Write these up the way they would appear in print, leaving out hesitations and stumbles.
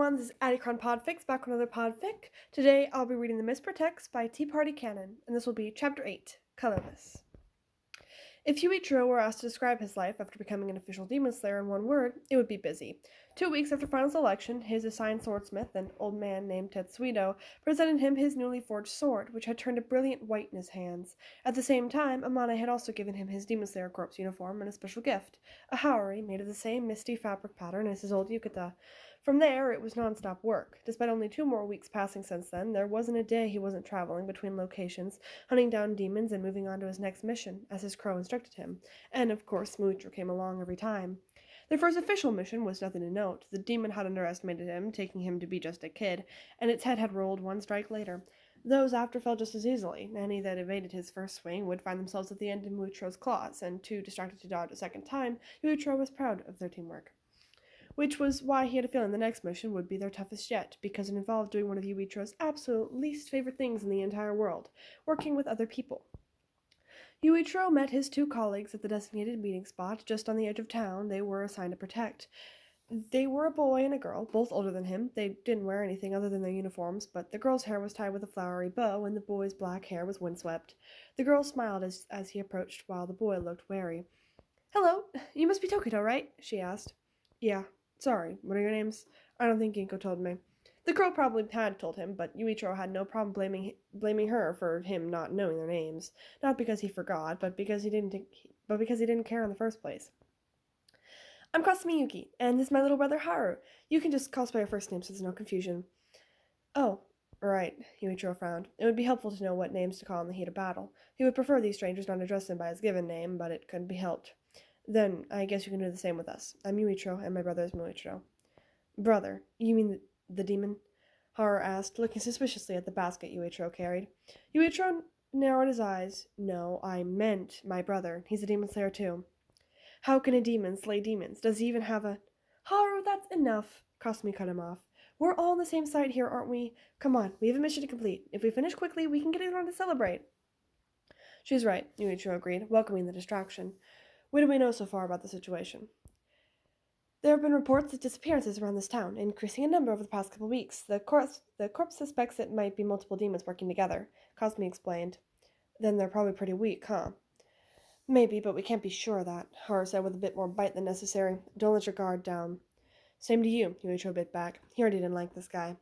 everyone, this is podfic, back with another podfic. Today I'll be reading The Miss Protects by Tea Party Canon, and this will be Chapter 8, Colorless. If Ao3 were asked to describe his life after becoming an official demon slayer in one word, it would be busy. 2 weeks after final selection, his assigned swordsmith, an old man named Tetsuido, presented him his newly forged sword, which had turned a brilliant white in his hands. At the same time, Amane had also given him his demon slayer corpse uniform and a special gift, a haori made of the same misty fabric pattern as his old yukata. From there, it was non-stop work. Despite only 2 more weeks passing since then, there wasn't a day he wasn't traveling between locations, hunting down demons and moving on to his next mission, as his crow instructed him. And, of course, Muichiro came along every time. Their first official mission was nothing to note. The demon had underestimated him, taking him to be just a kid, and its head had rolled 1 strike later. Those after fell just as easily. Any that evaded his first swing would find themselves at the end of Muichiro's claws, and too distracted to dodge a second time, Muichiro was proud of their teamwork. Which was why he had a feeling the next mission would be their toughest yet, because it involved doing one of Yuichiro's absolute least favorite things in the entire world, working with other people. Yuichiro met his 2 colleagues at the designated meeting spot just on the edge of town they were assigned to protect. They were a boy and a girl, both older than him. They didn't wear anything other than their uniforms, but the girl's hair was tied with a flowery bow, and the boy's black hair was windswept. The girl smiled as he approached, while the boy looked wary. "Hello, you must be Tokito, right?" she asked. "Yeah. Sorry, what are your names?" "I don't think Ginko told me." The girl probably had told him, but Yuichiro had no problem blaming her for him not knowing their names. Not because he forgot, but because he didn't care in the first place. "I'm Kasumi Yuki, and this is my little brother Haru. You can just call us by your first name so there's no confusion." "Oh, right," Yuichiro frowned. It would be helpful to know what names to call in the heat of battle. He would prefer these strangers not address him by his given name, but it couldn't be helped. "Then I guess you can do the same with us. I'm Yuichiro, and my brother is Muichiro." "Brother? You mean the demon?" Haru asked, looking suspiciously at the basket Yuichiro carried. Yuichiro narrowed his eyes. "No, I meant my brother. He's a demon slayer too." "How can a demon slay demons? Does he even have a—" "Haru, that's enough," Kasumi cut him off. "We're all on the same side here, aren't we? Come on, we have a mission to complete. If we finish quickly, we can get everyone to celebrate." "She's right," Yuichiro agreed, welcoming the distraction. "What do we know so far about the situation?" "There have been reports of disappearances around this town, increasing in number over the past couple weeks. The corpse suspects it might be multiple demons working together," Kasumi explained. "Then they're probably pretty weak, huh?" "Maybe, but we can't be sure of that," Haru said with a bit more bite than necessary. "Don't let your guard down." "Same to you," Yuichiro bit back. He already didn't like this guy.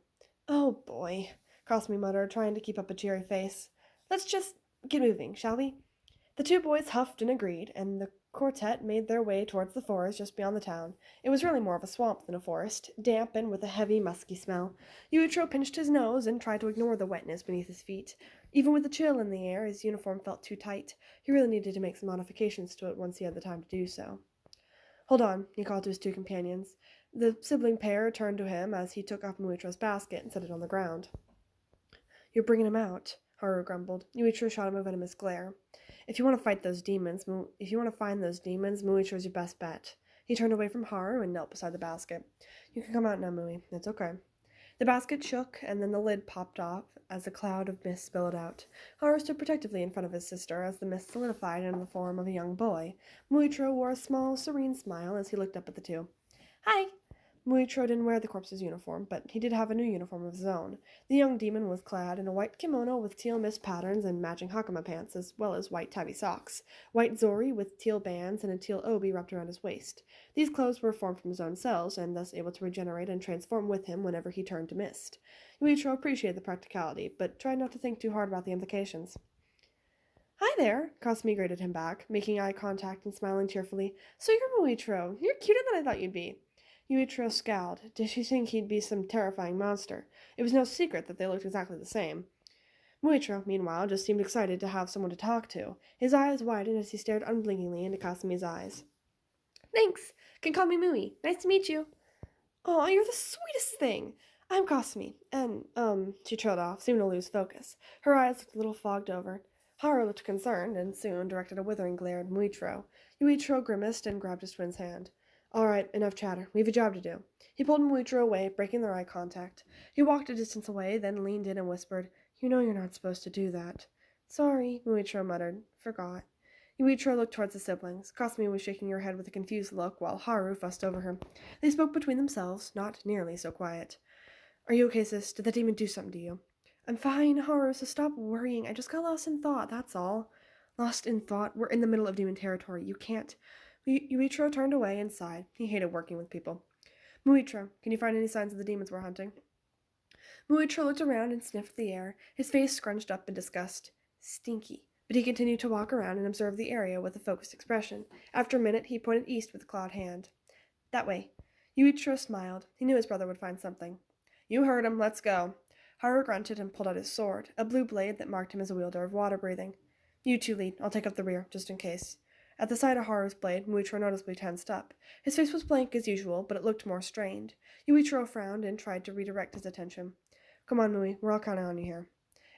"Oh, boy," Kasumi muttered, trying to keep up a cheery face. "Let's just get moving, shall we?" The 2 boys huffed and agreed, and the quartet made their way towards the forest just beyond the town. It was really more of a swamp than a forest, damp and with a heavy, musky smell. Yuichiro pinched his nose and tried to ignore the wetness beneath his feet. Even with the chill in the air, his uniform felt too tight. He really needed to make some modifications to it once he had the time to do so. "Hold on," he called to his 2 companions. The sibling pair turned to him as he took off Muichiro's basket and set it on the ground. "You're bringing him out," Haru grumbled. Yuichiro shot him a venomous glare. If you want to find those demons, Muichiro's your best bet." He turned away from Haru and knelt beside the basket. "You can come out now, Mui. It's okay." The basket shook, and then the lid popped off as a cloud of mist billowed out. Haru stood protectively in front of his sister as the mist solidified into the form of a young boy. Muichiro wore a small, serene smile as he looked up at the 2. "Hi!" Muichiro didn't wear the corpse's uniform, but he did have a new uniform of his own. The young demon was clad in a white kimono with teal mist patterns and matching hakama pants, as well as white tabby socks, white zori with teal bands, and a teal obi wrapped around his waist. These clothes were formed from his own cells, and thus able to regenerate and transform with him whenever he turned to mist. Muichiro appreciated the practicality, but tried not to think too hard about the implications. "Hi there," Kasumi greeted him back, making eye contact and smiling cheerfully. "So you're Muichiro. You're cuter than I thought you'd be." Yuichiro scowled. Did she think he'd be some terrifying monster? It was no secret that they looked exactly the same. Muichiro, meanwhile, just seemed excited to have someone to talk to. His eyes widened as he stared unblinkingly into Kasumi's eyes. "Thanks. Can call me Mui. Nice to meet you." "Oh, you're the sweetest thing. I'm Kasumi, and, she trailed off, seeming to lose focus. Her eyes looked a little fogged over. Haru looked concerned, and soon directed a withering glare at Muichiro. Yuichiro grimaced and grabbed his twin's hand. "All right, enough chatter. We have a job to do." He pulled Muichiro away, breaking their eye contact. He walked a distance away, then leaned in and whispered, "You know you're not supposed to do that." "Sorry," Muichiro muttered. "Forgot." Yuichiro looked towards the siblings. Kasumi was shaking her head with a confused look, while Haru fussed over her. They spoke between themselves, not nearly so quiet. Are you okay, sis? Did that demon do something to you? I'm fine, Haru, so stop worrying. I just got lost in thought, that's all. Lost in thought? We're in the middle of demon territory. You can't. Yuichiro turned away and sighed. He hated working with people. Muichiro, can you find any signs of the demons we're hunting? Muichiro looked around and sniffed the air, his face scrunched up in disgust. Stinky. But he continued to walk around and observe the area with a focused expression. After a minute, he pointed east with a clawed hand. That way. Yuichiro smiled. He knew his brother would find something. You heard him. Let's go. Haru grunted and pulled out his sword, a blue blade that marked him as a wielder of water-breathing. You two lead. I'll take up the rear, just in case. At the sight of Haru's blade, Muichiro noticeably tensed up. His face was blank as usual, but it looked more strained. Yuichiro frowned and tried to redirect his attention. Come on, Mui. We're all counting on you here.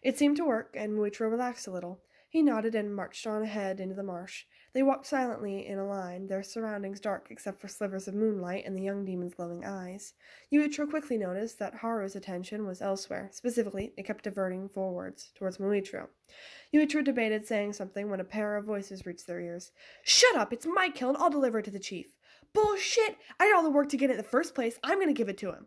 It seemed to work, and Muichiro relaxed a little. He nodded and marched on ahead into the marsh. They walked silently in a line, their surroundings dark except for slivers of moonlight and the young demon's glowing eyes. Yuichiro quickly noticed that Haru's attention was elsewhere. Specifically, it kept diverting forwards, towards Muichiro. Yuichiro debated saying something when a pair of voices reached their ears. Shut up! It's my kill and I'll deliver it to the chief. Bullshit! I did all the work to get it in the first place. I'm going to give it to him.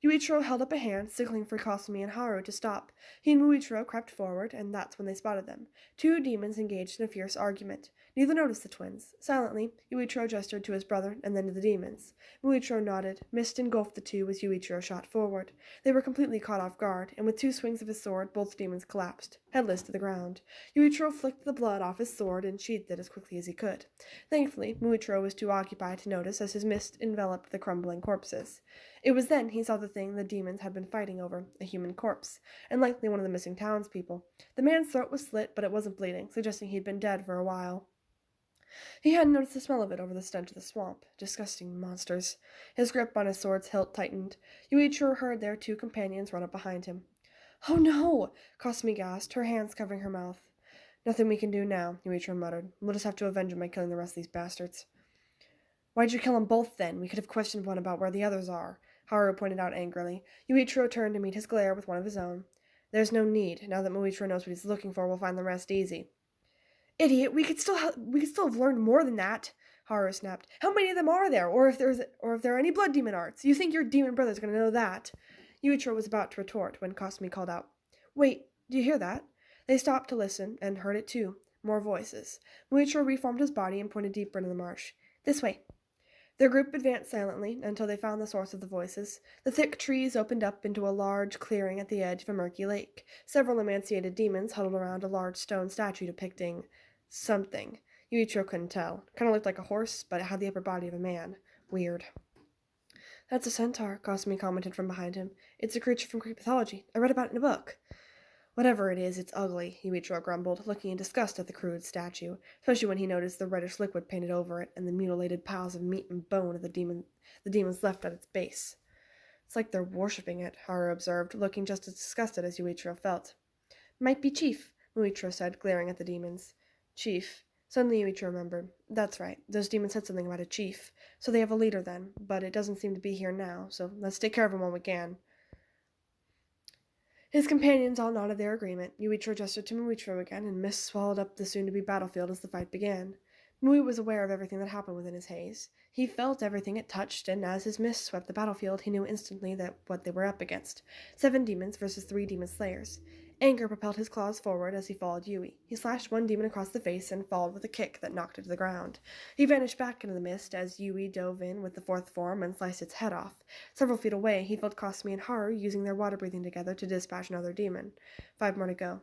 Yuichiro held up a hand, signaling for Kasumi and Haru to stop. He and Muichiro crept forward, and that's when they spotted them. Two demons engaged in a fierce argument. Neither noticed the twins. Silently, Yuichiro gestured to his brother, and then to the demons. Muichiro nodded. Mist engulfed the two as Yuichiro shot forward. They were completely caught off guard, and with two swings of his sword, both demons collapsed, headless to the ground. Yuichiro flicked the blood off his sword and sheathed it as quickly as he could. Thankfully, Muichiro was too occupied to notice as his mist enveloped the crumbling corpses. It was then he saw the thing the demons had been fighting over, a human corpse, and likely one of the missing townspeople. The man's throat was slit, but it wasn't bleeding, suggesting he'd been dead for a while. He hadn't noticed the smell of it over the stench of the swamp. Disgusting monsters. His grip on his sword's hilt tightened. Yuichiro heard their two companions run up behind him. Oh no! Kasumi gasped, her hands covering her mouth. Nothing we can do now, Yuichiro muttered. We'll just have to avenge him by killing the rest of these bastards. Why'd you kill them both, then? We could have questioned one about where the others are, Haru pointed out angrily. Yuichiro turned to meet his glare with one of his own. There's no need. Now that Muichiro knows what he's looking for, we'll find the rest easy. Idiot, we could still have learned more than that, Haru snapped. How many of them are there, or if there are any blood demon arts? You think your demon brother's going to know that? Yuichiro was about to retort when Kasumi called out. Wait, do you hear that? They stopped to listen, and heard it too. More voices. Muichiro reformed his body and pointed deeper into the marsh. This way. Their group advanced silently until they found the source of the voices. The thick trees opened up into a large clearing at the edge of a murky lake. Several emaciated demons huddled around a large stone statue depicting something. Yuichiro couldn't tell. Kind of looked like a horse, but it had the upper body of a man. Weird. That's a centaur, Kasumi commented from behind him. It's a creature from Greek mythology. I read about it in a book. Whatever it is, it's ugly, Yuichiro grumbled, looking in disgust at the crude statue, especially when he noticed the reddish liquid painted over it and the mutilated piles of meat and bone of the demons left at its base. It's like they're worshipping it, Haru observed, looking just as disgusted as Yuichiro felt. Might be Chief, Muichiro said, glaring at the demons. Chief. Suddenly Yuichiro remembered. That's right, those demons said something about a chief. So they have a leader then, but it doesn't seem to be here now, so let's take care of him while we can. His companions all nodded their agreement. Yuichiro gestured to Muichiro again, and mist swallowed up the soon-to-be battlefield as the fight began. Mui was aware of everything that happened within his haze. He felt everything it touched, and as his mist swept the battlefield, he knew instantly that what they were up against. 7 demons versus 3 demon slayers. Anger propelled his claws forward as he followed Yui. He slashed one demon across the face and followed with a kick that knocked it to the ground. He vanished back into the mist as Yui dove in with the 4th form and sliced its head off. Several feet away, he felt Kasumi and Haru using their water breathing together to dispatch another demon. 5 more to go.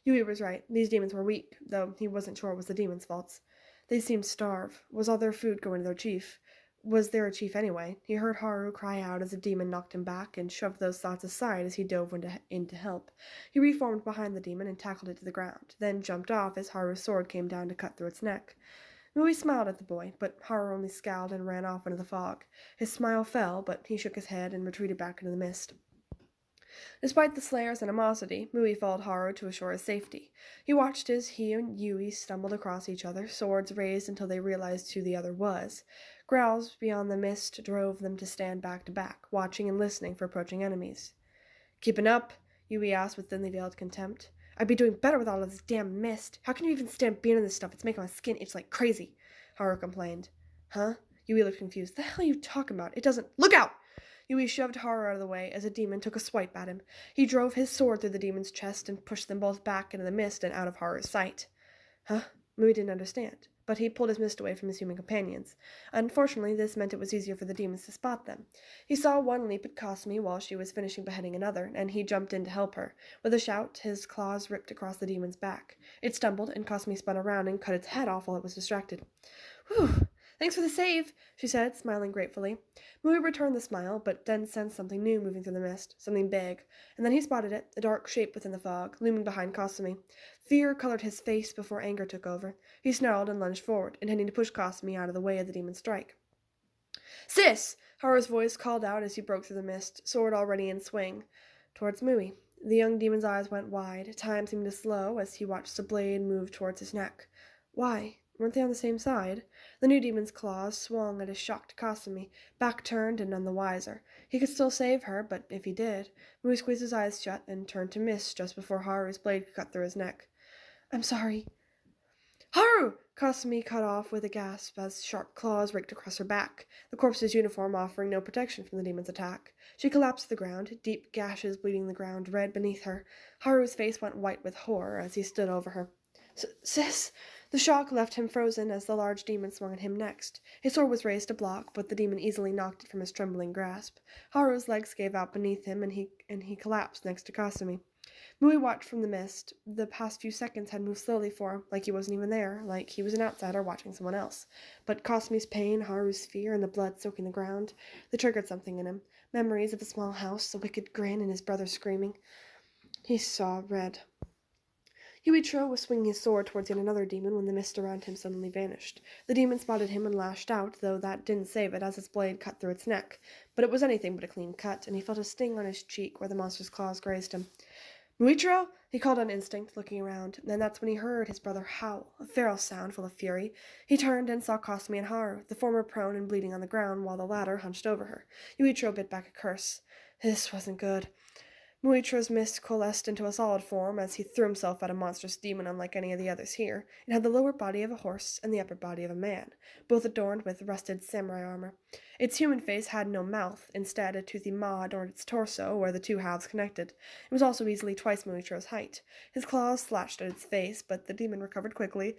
Yui was right. These demons were weak, though he wasn't sure it was the demons' faults. They seemed starved. Was all their food going to their chief? Was there a chief anyway? He heard Haru cry out as a demon knocked him back and shoved those thoughts aside as he dove in to help. He reformed behind the demon and tackled it to the ground, then jumped off as Haru's sword came down to cut through its neck. Mui smiled at the boy, but Haru only scowled and ran off into the fog. His smile fell, but he shook his head and retreated back into the mist. Despite the Slayer's animosity, Mui followed Haru to assure his safety. He watched as he and Yui stumbled across each other, swords raised until they realized who the other was. Growls beyond the mist drove them to stand back to back, watching and listening for approaching enemies. Keeping up? Yui asked with thinly veiled contempt. I'd be doing better with all of this damn mist. How can you even stand being in this stuff? It's making my skin itch like crazy, Haru complained. Huh? Yui looked confused. The hell are you talking about? It doesn't— Look out! Yui shoved Haru out of the way as a demon took a swipe at him. He drove his sword through the demon's chest and pushed them both back into the mist and out of Haru's sight. Huh? Mui didn't understand, but he pulled his mist away from his human companions. Unfortunately, this meant it was easier for the demons to spot them. He saw one leap at Kasumi while she was finishing beheading another, and he jumped in to help her. With a shout, his claws ripped across the demon's back. It stumbled, and Kasumi spun around and cut its head off while it was distracted. Whew! Thanks for the save, she said, smiling gratefully. Mui returned the smile, but then sensed something new moving through the mist, something big, and then he spotted it, a dark shape within the fog, looming behind Kasumi. Fear colored his face before anger took over. He snarled and lunged forward, intending to push Kasumi out of the way of the demon's strike. Sis! Haru's voice called out as he broke through the mist, sword already in swing. Towards Mui. The young demon's eyes went wide. Time seemed to slow as he watched the blade move towards his neck. Why? Weren't they on the same side? The new demon's claws swung at his shocked Kasumi, back turned and none the wiser. He could still save her, but if he did, Mui squeezed his eyes shut and turned to mist just before Haru's blade could cut through his neck. I'm sorry. Haru! Kasumi cut off with a gasp as sharp claws raked across her back, the corpse's uniform offering no protection from the demon's attack. She collapsed to the ground, deep gashes bleeding the ground red beneath her. Haru's face went white with horror as he stood over her. Sis! The shock left him frozen as the large demon swung at him next. His sword was raised to block, but the demon easily knocked it from his trembling grasp. Haru's legs gave out beneath him, and he collapsed next to Kasumi. Mui watched from the mist. The past few seconds had moved slowly for him, like he wasn't even there, like he was an outsider watching someone else. But Kasumi's pain, Haru's fear, and the blood soaking the ground, they triggered something in him. Memories of the small house, the wicked grin, and his brother screaming. He saw red. Yuichiro was swinging his sword towards yet another demon when the mist around him suddenly vanished. The demon spotted him and lashed out, though that didn't save it as its blade cut through its neck. But it was anything but a clean cut, and he felt a sting on his cheek where the monster's claws grazed him. Muichiro! He called on instinct, looking around, and that's when he heard his brother howl, a feral sound full of fury. He turned and saw Kasumi and Haru, the former prone and bleeding on the ground, while the latter hunched over her. Yuichiro bit back a curse. This wasn't good. Muichiro's mist coalesced into a solid form as he threw himself at a monstrous demon unlike any of the others here. It had the lower body of a horse and the upper body of a man, both adorned with rusted samurai armor. Its human face had no mouth, instead a toothy maw adorned its torso, where the two halves connected. It was also easily twice Muichiro's height. His claws slashed at its face, but the demon recovered quickly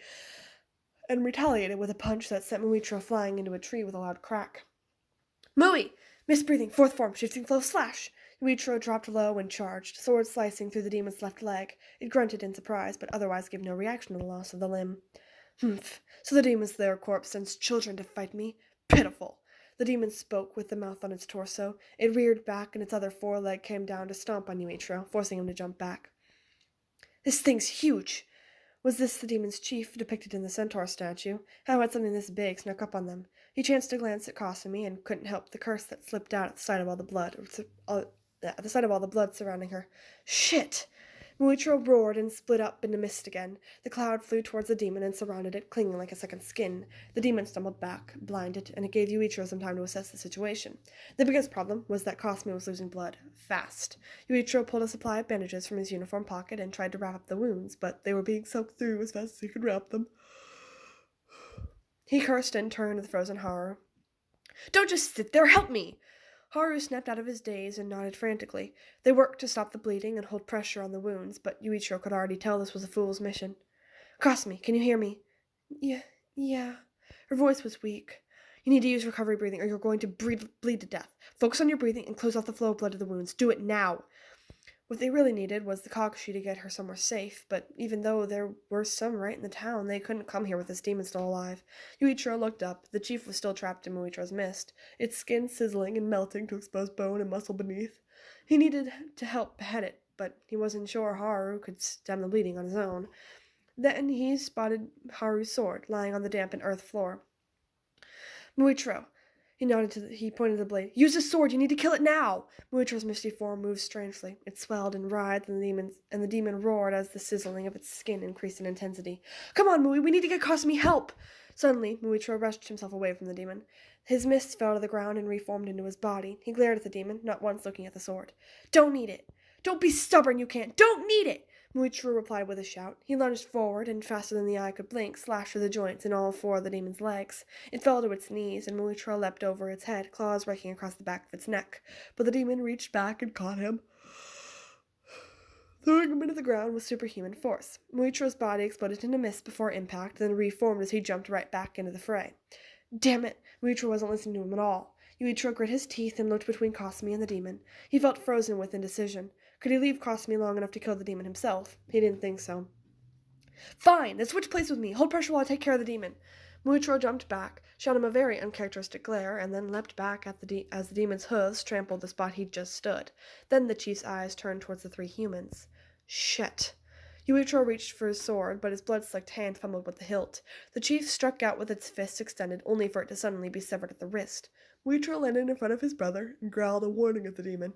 and retaliated with a punch that sent Muichiro flying into a tree with a loud crack. Mui! Misbreathing, fourth form, shifting flow, slash! Yuichiro dropped low and charged, sword slicing through the demon's left leg. It grunted in surprise, but otherwise gave no reaction to the loss of the limb. Humph. So the demon's their corpse sends children to fight me? Pitiful. The demon spoke with the mouth on its torso. It reared back, and its other foreleg came down to stomp on Yuichiro, forcing him to jump back. This thing's huge! Was this the demon's chief, depicted in the centaur statue? How had something this big snuck up on them? He chanced to glance at Kasumi, and couldn't help the curse that slipped out at the sight of all the blood surrounding her. Shit! Muichiro roared and split up into mist again. The cloud flew towards the demon and surrounded it, clinging like a second skin. The demon stumbled back, blinded, and it gave Yuichiro some time to assess the situation. The biggest problem was that Kasumi was losing blood, fast. Yuichiro pulled a supply of bandages from his uniform pocket and tried to wrap up the wounds, but they were being soaked through as fast as he could wrap them. He cursed and turned to the frozen Haru. Don't just sit there, help me! Haru snapped out of his daze and nodded frantically. They worked to stop the bleeding and hold pressure on the wounds, but Yuichiro could already tell this was a fool's mission. Kasumi, can you hear me? Yeah. Her voice was weak. You need to use recovery breathing or you're going to bleed to death. Focus on your breathing and close off the flow of blood to the wounds. Do it now. What they really needed was the Kakashi to get her somewhere safe, but even though there were some right in the town, they couldn't come here with this demon still alive. Yuichiro looked up. The chief was still trapped in Muichiro's mist, its skin sizzling and melting to expose bone and muscle beneath. He needed to help behead it, but he wasn't sure Haru could stem the bleeding on his own. Then he spotted Haru's sword lying on the dampened earth floor. Muichiro. He pointed to the blade. Use the sword, you need to kill it now! Muichiro's misty form moved strangely. It swelled and writhed, and the demon roared as the sizzling of its skin increased in intensity. Come on, Mui, we need to get Kasumi help! Suddenly, Muichiro wrenched himself away from the demon. His mist fell to the ground and reformed into his body. He glared at the demon, not once looking at the sword. Don't need it! Don't be stubborn, you can't. Don't need it! Muichiro replied with a shout. He lunged forward, and faster than the eye could blink, slashed through the joints in all four of the demon's legs. It fell to its knees, and Muichiro leapt over its head, claws raking across the back of its neck. But the demon reached back and caught him, throwing him into the ground with superhuman force. Muichiro's body exploded into mist before impact, then reformed as he jumped right back into the fray. Damn it! Muichiro wasn't listening to him at all. Yuichiro grit his teeth and looked between Kasumi and the demon. He felt frozen with indecision. Could he leave Kasumi long enough to kill the demon himself? He didn't think so. Fine, then switch places with me. Hold pressure while I take care of the demon. Muichiro jumped back, shot him a very uncharacteristic glare, and then leapt back as the demon's hooves trampled the spot he'd just stood. Then the chief's eyes turned towards the three humans. Shit. Yuichiro reached for his sword, but his blood-slicked hand fumbled with the hilt. The chief struck out with its fist extended, only for it to suddenly be severed at the wrist. Yuichiro landed in front of his brother and growled a warning at the demon.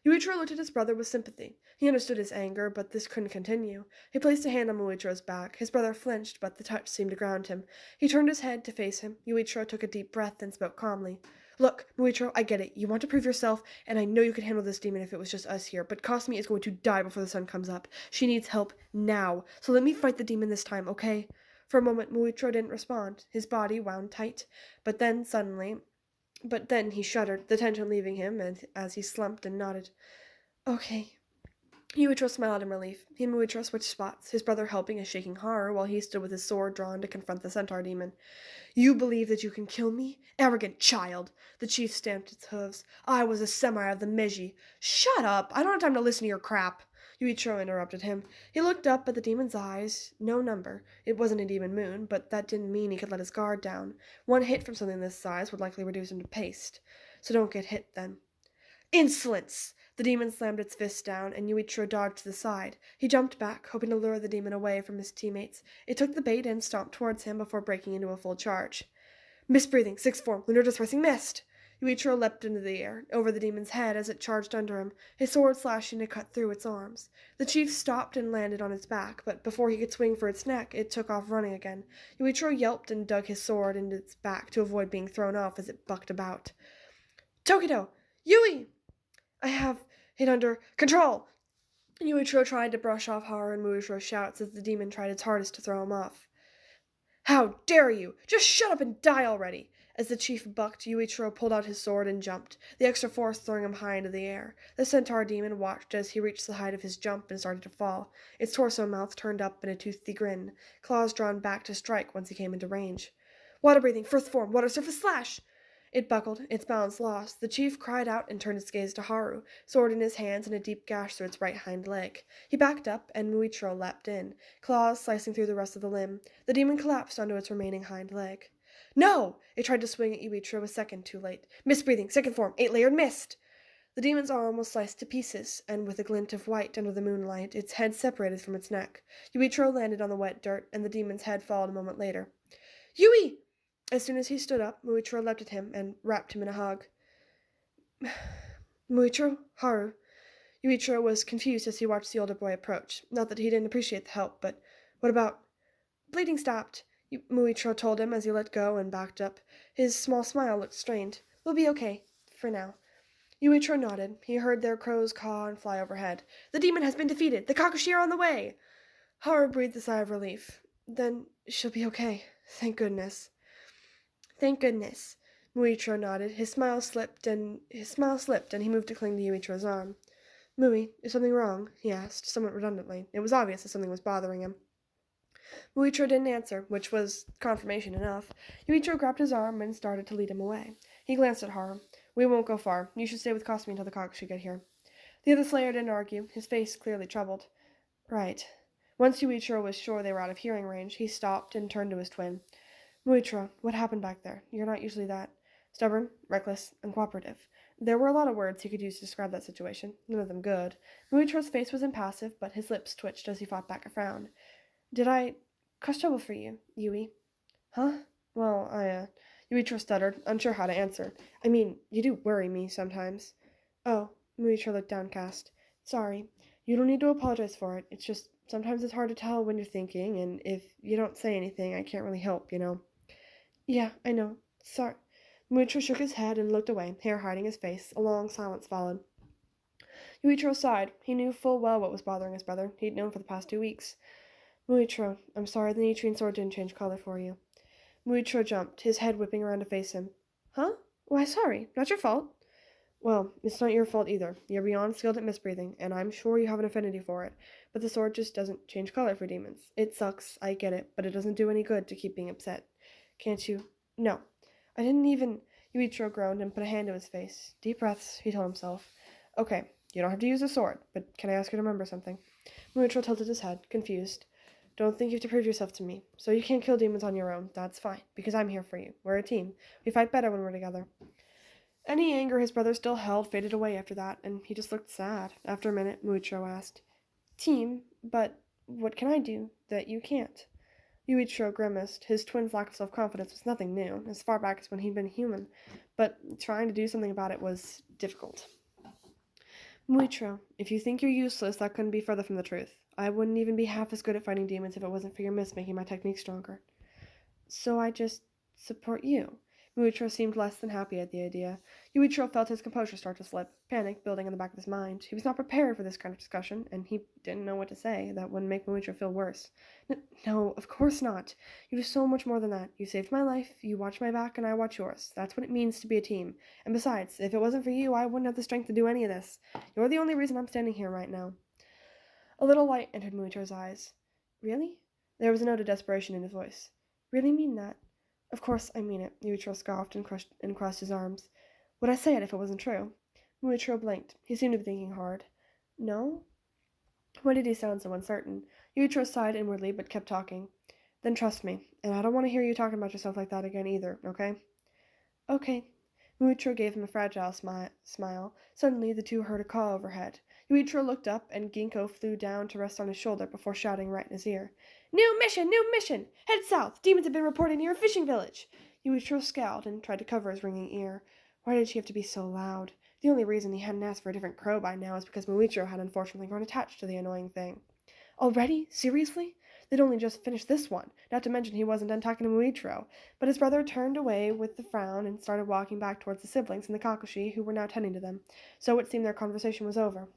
Yuichiro looked at his brother with sympathy. He understood his anger, but this couldn't continue. He placed a hand on Muichiro's back. His brother flinched, but the touch seemed to ground him. He turned his head to face him. Yuichiro took a deep breath and spoke calmly. Look, Muichiro, I get it. You want to prove yourself, and I know you could handle this demon if it was just us here, but Kasumi is going to die before the sun comes up. She needs help now, so let me fight the demon this time, okay? For a moment, Muichiro didn't respond. His body wound tight, but then he shuddered, the tension leaving him, and as he slumped and nodded. Okay. Yuichiro smiled in relief. He and Muichiro switched spots, his brother helping a shaking horror while he stood with his sword drawn to confront the centaur demon. You believe that you can kill me? Arrogant child! The chief stamped its hooves. I was a samurai of the Meiji. Shut up! I don't have time to listen to your crap! Yuichiro interrupted him. He looked up at the demon's eyes. No number. It wasn't a demon moon, but that didn't mean he could let his guard down. One hit from something this size would likely reduce him to paste. So don't get hit, then. Insolence! The demon slammed its fist down, and Yuichiro dodged to the side. He jumped back, hoping to lure the demon away from his teammates. It took the bait and stomped towards him before breaking into a full charge. Misbreathing, sixth form, lunar dispersing mist! Yuichiro leapt into the air, over the demon's head as it charged under him, his sword slashing to cut through its arms. The chief stopped and landed on its back, but before he could swing for its neck, it took off running again. Yuichiro yelped and dug his sword into its back to avoid being thrown off as it bucked about. Tokido! Yui! I have it under control! Yuichiro tried to brush off Haru and Muichiro's shouts as the demon tried its hardest to throw him off. How dare you! Just shut up and die already! As the chief bucked, Yuichiro pulled out his sword and jumped, the extra force throwing him high into the air. The centaur demon watched as he reached the height of his jump and started to fall, its torso mouth turned up in a toothy grin, claws drawn back to strike once he came into range. Water-breathing, first form, water surface slash! It buckled, its balance lost. The chief cried out and turned its gaze to Haru, sword in his hands and a deep gash through its right hind leg. He backed up, and Muichiro leapt in, claws slicing through the rest of the limb. The demon collapsed onto its remaining hind leg. No! It tried to swing at Yuichiro a second too late. Misbreathing, second form, 8-layered mist! The demon's arm was sliced to pieces, and with a glint of white under the moonlight, its head separated from its neck. Yuichiro landed on the wet dirt, and the demon's head followed a moment later. Yui! As soon as he stood up, Muichiro leapt at him and wrapped him in a hug. Muichiro? Haru? Yuichiro was confused as he watched the older boy approach. Not that he didn't appreciate the help, but what about... Bleeding stopped, Muichiro told him as he let go and backed up. His small smile looked strained. We'll be okay, for now. Yuichiro nodded. He heard their crows caw and fly overhead. The demon has been defeated! The Kakashi are on the way! Haru breathed a sigh of relief. Then she'll be okay. Thank goodness. Thank goodness. Muichiro nodded. His smile slipped, and he moved to cling to Yuichiro's arm. Mui, is something wrong? He asked, somewhat redundantly. It was obvious that something was bothering him. Muichiro didn't answer, which was confirmation enough. Yuichiro grabbed his arm and started to lead him away. He glanced at Haru. We won't go far. You should stay with Kasumi until the Kakashi get here. The other slayer didn't argue, his face clearly troubled. Right. Once Yuichiro was sure they were out of hearing range, he stopped and turned to his twin. Muichiro, what happened back there? You're not usually that stubborn, reckless, uncooperative. There were a lot of words he could use to describe that situation, none of them good. Muichiro's face was impassive, but his lips twitched as he fought back a frown. Did I cause trouble for you, Yui? Huh? Well, Yuichiro stuttered, unsure how to answer. I mean, you do worry me sometimes. Oh, Muichiro looked downcast. Sorry. You don't need to apologize for it. It's just, sometimes it's hard to tell when you're thinking, and if you don't say anything, I can't really help, you know. Yeah, I know. Sorry. Muichiro shook his head and looked away, hair hiding his face. A long silence followed. Yuichiro sighed. He knew full well what was bothering his brother. He'd known for the past 2 weeks. Muichiro, I'm sorry the Nichiren sword didn't change color for you. Muichiro jumped, his head whipping around to face him. Huh? Why, sorry. Not your fault. Well, it's not your fault either. You're beyond skilled at misbreathing, and I'm sure you have an affinity for it. But the sword just doesn't change color for demons. It sucks, I get it, but it doesn't do any good to keep being upset. Can't you? No. I didn't even... Yuichiro groaned and put a hand to his face. Deep breaths, he told himself. Okay, you don't have to use the sword, but can I ask you to remember something? Muichiro tilted his head, confused. Don't think you have to prove yourself to me. So you can't kill demons on your own. That's fine, because I'm here for you. We're a team. We fight better when we're together. Any anger his brother still held faded away after that, and he just looked sad. After a minute, Muichiro asked, Team, but what can I do that you can't? Yuichiro grimaced. His twin's lack of self-confidence was nothing new, as far back as when he'd been human, but trying to do something about it was difficult. Muichiro, if you think you're useless, that couldn't be further from the truth. I wouldn't even be half as good at fighting demons if it wasn't for your miss making my technique stronger. So I just support you. Muichiro seemed less than happy at the idea. Yuichiro felt his composure start to slip, panic building in the back of his mind. He was not prepared for this kind of discussion, and he didn't know what to say that wouldn't make Muichiro feel worse. No, of course not. You do so much more than that. You saved my life, you watch my back, and I watch yours. That's what it means to be a team. And besides, if it wasn't for you, I wouldn't have the strength to do any of this. You're the only reason I'm standing here right now. A little light entered Muichiro's eyes. Really? There was a note of desperation in his voice. Really mean that? Of course I mean it, Muichiro scoffed and crossed his arms. Would I say it if it wasn't true? Muichiro blinked. He seemed to be thinking hard. No? Why did he sound so uncertain? Yuichiro sighed inwardly, but kept talking. Then trust me, and I don't want to hear you talking about yourself like that again either, okay? Okay. Muichiro gave him a fragile smile. Suddenly, the two heard a call overhead. Yuichiro looked up, and Ginkgo flew down to rest on his shoulder before shouting right in his ear. New mission! New mission! Head south! Demons have been reported near a fishing village! Yuichiro scowled and tried to cover his ringing ear. Why did she have to be so loud? The only reason he hadn't asked for a different crow by now is because Muichiro had unfortunately grown attached to the annoying thing. Already? Seriously? They'd only just finished this one, not to mention he wasn't done talking to Muichiro. But his brother turned away with a frown and started walking back towards the siblings in the Kakashi, who were now tending to them. So it seemed their conversation was over.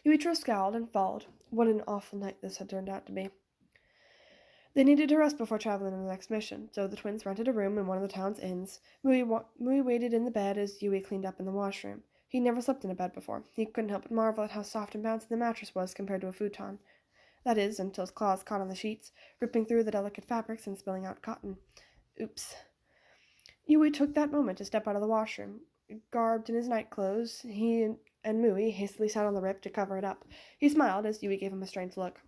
Yuichiro scowled and followed. What an awful night this had turned out to be. They needed to rest before traveling on the next mission, so the twins rented a room in one of the town's inns. Mui waited in the bed as Yui cleaned up in the washroom. He'd never slept in a bed before. He couldn't help but marvel at how soft and bouncy the mattress was compared to a futon. That is, until his claws caught on the sheets, ripping through the delicate fabrics and spilling out cotton. Oops. Yui took that moment to step out of the washroom. Garbed in his nightclothes, he and Mui hastily sat on the rip to cover it up. He smiled as Yui gave him a strange look.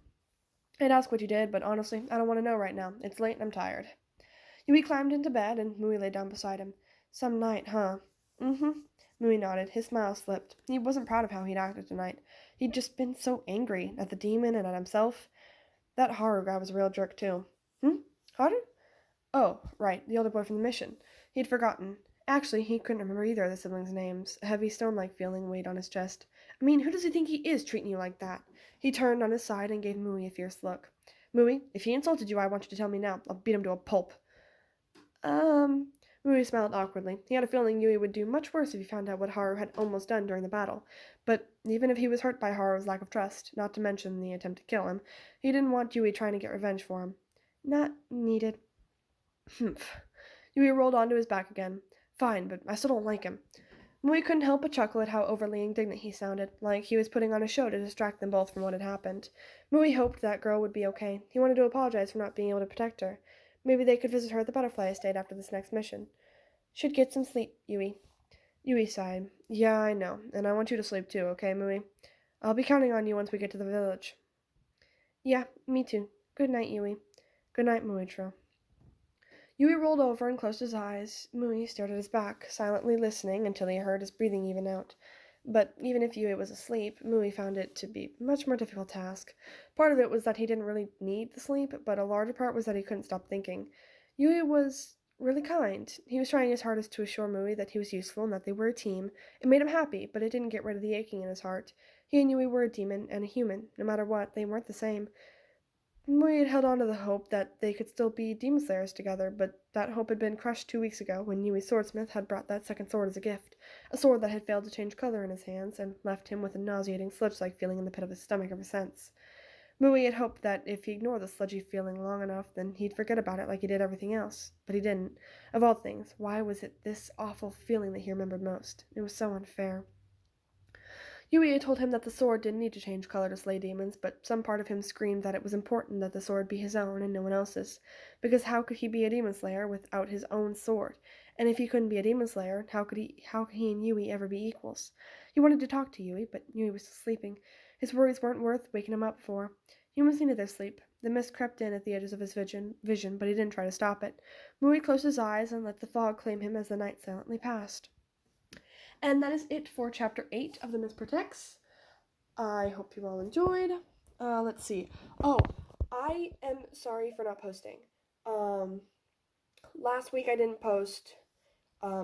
I'd ask what you did, but honestly, I don't want to know right now. It's late and I'm tired. Yui climbed into bed, and Mui lay down beside him. Some night, huh? Mm-hmm. Mui nodded. His smile slipped. He wasn't proud of how he'd acted tonight. He'd just been so angry at the demon and at himself. That Haru guy was a real jerk, too. Haru? Oh, right, the older boy from the mission. He'd forgotten. Actually, he couldn't remember either of the siblings' names. A heavy stone-like feeling weighed on his chest. I mean, who does he think he is, treating you like that? He turned on his side and gave Mui a fierce look. Mui, if he insulted you, I want you to tell me now. I'll beat him to a pulp. Mui smiled awkwardly. He had a feeling Yui would do much worse if he found out what Haru had almost done during the battle. But even if he was hurt by Haru's lack of trust, not to mention the attempt to kill him, he didn't want Yui trying to get revenge for him. Not needed. Humph. Yui rolled onto his back again. Fine, but I still don't like him. Mui couldn't help but chuckle at how overly indignant he sounded, like he was putting on a show to distract them both from what had happened. Mui hoped that girl would be okay. He wanted to apologize for not being able to protect her. Maybe they could visit her at the butterfly estate after this next mission. Should get some sleep, Yui. Yui sighed. Yeah, I know, and I want you to sleep too, okay, Mui? I'll be counting on you once we get to the village. Yeah, me too. Good night, Yui. Good night, Muichiro. Yui rolled over and closed his eyes. Mui stared at his back, silently listening until he heard his breathing even out. But even if Yui was asleep, Mui found it to be a much more difficult task. Part of it was that he didn't really need the sleep, but a larger part was that he couldn't stop thinking. Yui was really kind. He was trying his hardest to assure Mui that he was useful and that they were a team. It made him happy, but it didn't get rid of the aching in his heart. He and Yui were a demon and a human. No matter what, they weren't the same. Mui had held on to the hope that they could still be demon slayers together, but that hope had been crushed 2 weeks ago when Yui's swordsmith had brought that second sword as a gift, a sword that had failed to change color in his hands and left him with a nauseating sludge-like feeling in the pit of his stomach ever since. Mui had hoped that if he ignored the sludgy feeling long enough, then he'd forget about it like he did everything else. But he didn't. Of all things, why was it this awful feeling that he remembered most? It was so unfair. Yui had told him that the sword didn't need to change color to slay demons, but some part of him screamed that it was important that the sword be his own and no one else's, because how could he be a demon slayer without his own sword? And if he couldn't be a demon slayer, how could he and Yui ever be equals? He wanted to talk to Yui, but Yui was still sleeping. His worries weren't worth waking him up for. Humans needed their sleep. The mist crept in at the edges of his vision, but he didn't try to stop it. Mui closed his eyes and let the fog claim him as the night silently passed. And that is it for Chapter 8 of the Miss Protects. I hope you all enjoyed. Let's see. Oh, I am sorry for not posting. Last week I didn't post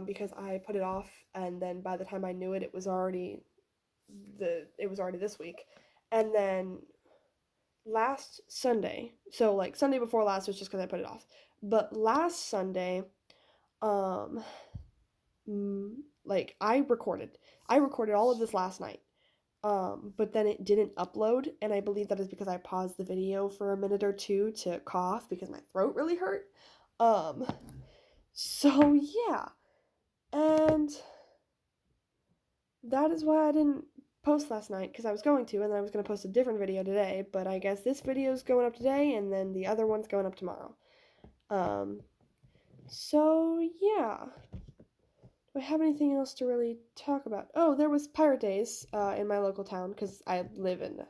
because I put it off, and then by the time I knew it, it was already this week. And then last Sunday, so like Sunday before last was just because I put it off. But last Sunday, like I recorded all of this last night. But then it didn't upload, and I believe that is because I paused the video for a minute or two to cough because my throat really hurt. So yeah, and that is why I didn't post last night, because I was going to, and then I was going to post a different video today, but I guess this video is going up today, and then the other one's going up tomorrow. So yeah. Do I have anything else to really talk about? Oh, there was Pirate Days in my local town, because I live in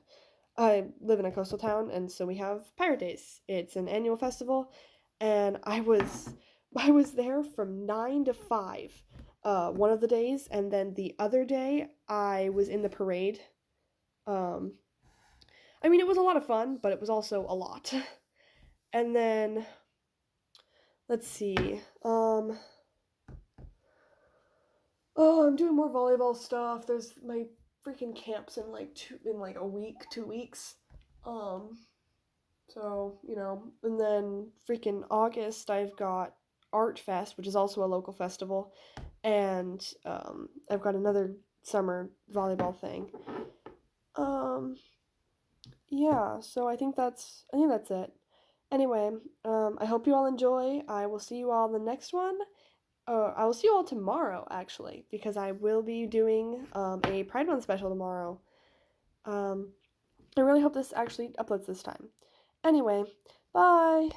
a coastal town, and so we have Pirate Days. It's an annual festival, and I was there from 9 to 5 one of the days, and then the other day I was in the parade. I mean, it was a lot of fun, but it was also a lot. And then let's see. Oh, I'm doing more volleyball stuff. There's my freaking camps in like a week, 2 weeks. So, and then freaking August I've got Art Fest, which is also a local festival, and I've got another summer volleyball thing. Yeah, so I think that's it. Anyway, I hope you all enjoy. I will see you all in the next one. I will see you all tomorrow, actually, because I will be doing a Pride Month special tomorrow. I really hope this actually uploads this time. Anyway, bye!